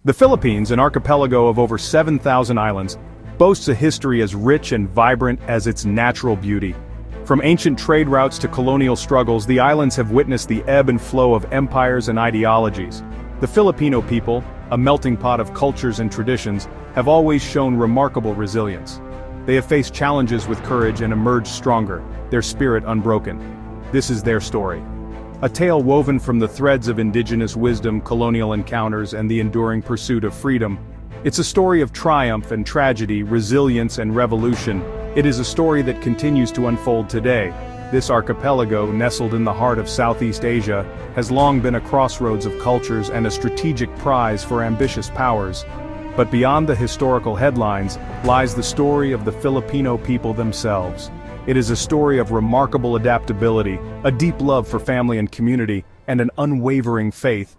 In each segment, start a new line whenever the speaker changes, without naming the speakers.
The Philippines, an archipelago of over 7,000 islands, boasts a history as rich and vibrant as its natural beauty. From ancient trade routes to colonial struggles, the islands have witnessed the ebb and flow of empires and ideologies. The Filipino people, a melting pot of cultures and traditions, have always shown remarkable resilience. They have faced challenges with courage and emerged stronger, their spirit unbroken. This is their story. A tale woven from the threads of indigenous wisdom, colonial encounters, and the enduring pursuit of freedom. It's a story of triumph and tragedy, resilience and revolution. It is a story that continues to unfold today. This archipelago, nestled in the heart of Southeast Asia, has long been a crossroads of cultures and a strategic prize for ambitious powers. But beyond the historical headlines lies the story of the Filipino people themselves. It is a story of remarkable adaptability, a deep love for family and community, and an unwavering faith.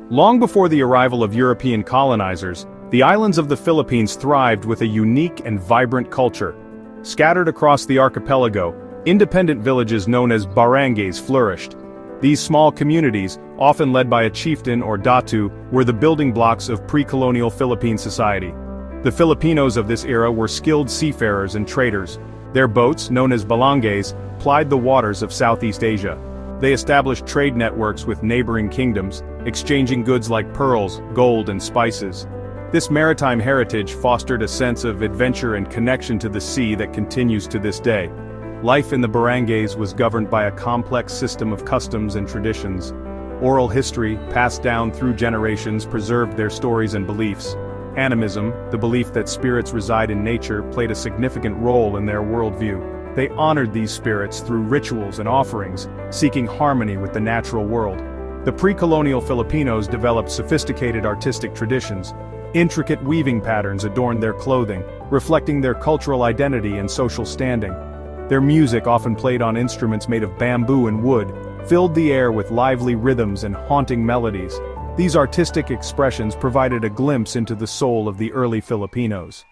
Long before the arrival of European colonizers, the islands of the Philippines thrived with a unique and vibrant culture. Scattered across the archipelago, independent villages known as barangays flourished. These small communities, often led by a chieftain or datu, were the building blocks of pre-colonial Philippine society. The Filipinos of this era were skilled seafarers and traders. Their boats, known as barangays, plied the waters of Southeast Asia. They established trade networks with neighboring kingdoms, exchanging goods like pearls, gold, and spices. This maritime heritage fostered a sense of adventure and connection to the sea that continues to this day. Life in the barangays was governed by a complex system of customs and traditions. Oral history, passed down through generations, preserved their stories and beliefs. Animism, the belief that spirits reside in nature, played a significant role in their worldview. They honored these spirits through rituals and offerings, seeking harmony with the natural world. The pre-colonial Filipinos developed sophisticated artistic traditions. Intricate weaving patterns adorned their clothing, reflecting their cultural identity and social standing. Their music, often played on instruments made of bamboo and wood, filled the air with lively rhythms and haunting melodies. These artistic expressions provided a glimpse into the soul of the early Filipinos.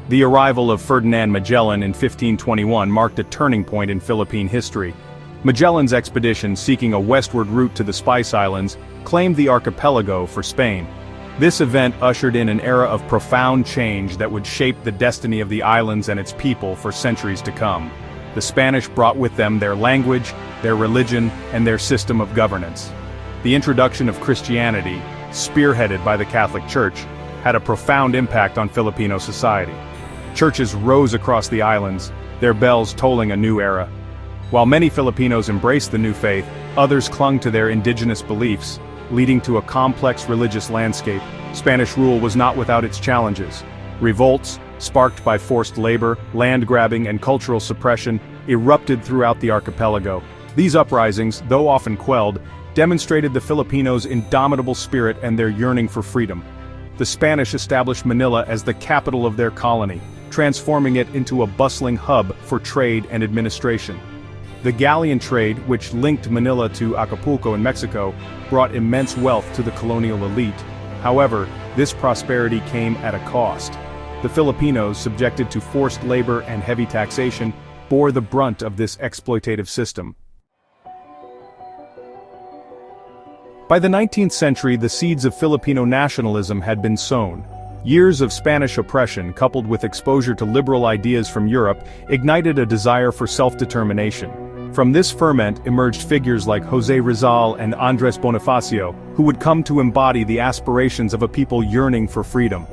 The arrival of Ferdinand Magellan in 1521 marked a turning point in Philippine history. Magellan's expedition, seeking a westward route to the Spice Islands, claimed the archipelago for Spain. This event ushered in an era of profound change that would shape the destiny of the islands and its people for centuries to come. The Spanish brought with them their language, their religion, and their system of governance. The introduction of Christianity, spearheaded by the Catholic Church, had a profound impact on Filipino society. Churches rose across the islands, their bells tolling a new era. While many Filipinos embraced the new faith, others clung to their indigenous beliefs, leading to a complex religious landscape. Spanish rule was not without its challenges. Revolts, sparked by forced labor, land grabbing, and cultural suppression, erupted throughout the archipelago. These uprisings, though often quelled, demonstrated the Filipinos' indomitable spirit and their yearning for freedom. The Spanish established Manila as the capital of their colony, transforming it into a bustling hub for trade and administration. The galleon trade, which linked Manila to Acapulco in Mexico, brought immense wealth to the colonial elite. However, this prosperity came at a cost. The Filipinos, subjected to forced labor and heavy taxation, bore the brunt of this exploitative system. By the 19th century, the seeds of Filipino nationalism had been sown. Years of Spanish oppression, coupled with exposure to liberal ideas from Europe, ignited a desire for self-determination. From this ferment emerged figures like José Rizal and Andrés Bonifacio, who would come to embody the aspirations of a people yearning for freedom.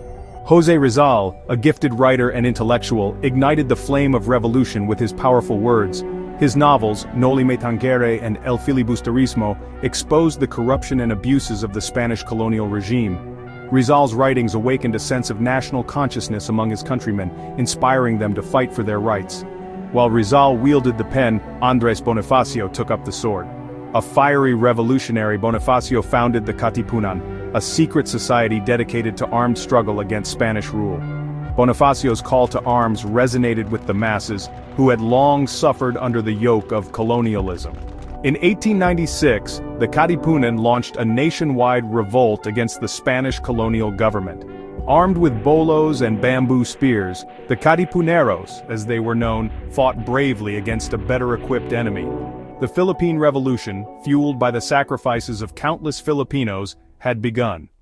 José Rizal, a gifted writer and intellectual, ignited the flame of revolution with his powerful words. His novels, Noli Me Tangere and El Filibusterismo, exposed the corruption and abuses of the Spanish colonial regime. Rizal's writings awakened a sense of national consciousness among his countrymen, inspiring them to fight for their rights. While Rizal wielded the pen, Andrés Bonifacio took up the sword. A fiery revolutionary, Bonifacio founded the Katipunan, a secret society dedicated to armed struggle against Spanish rule. Bonifacio's call to arms resonated with the masses, who had long suffered under the yoke of colonialism. In 1896, the Katipunan launched a nationwide revolt against the Spanish colonial government. Armed with bolos and bamboo spears, the Katipuneros, as they were known, fought bravely against a better-equipped enemy. The Philippine Revolution, fueled by the sacrifices of countless Filipinos, had begun.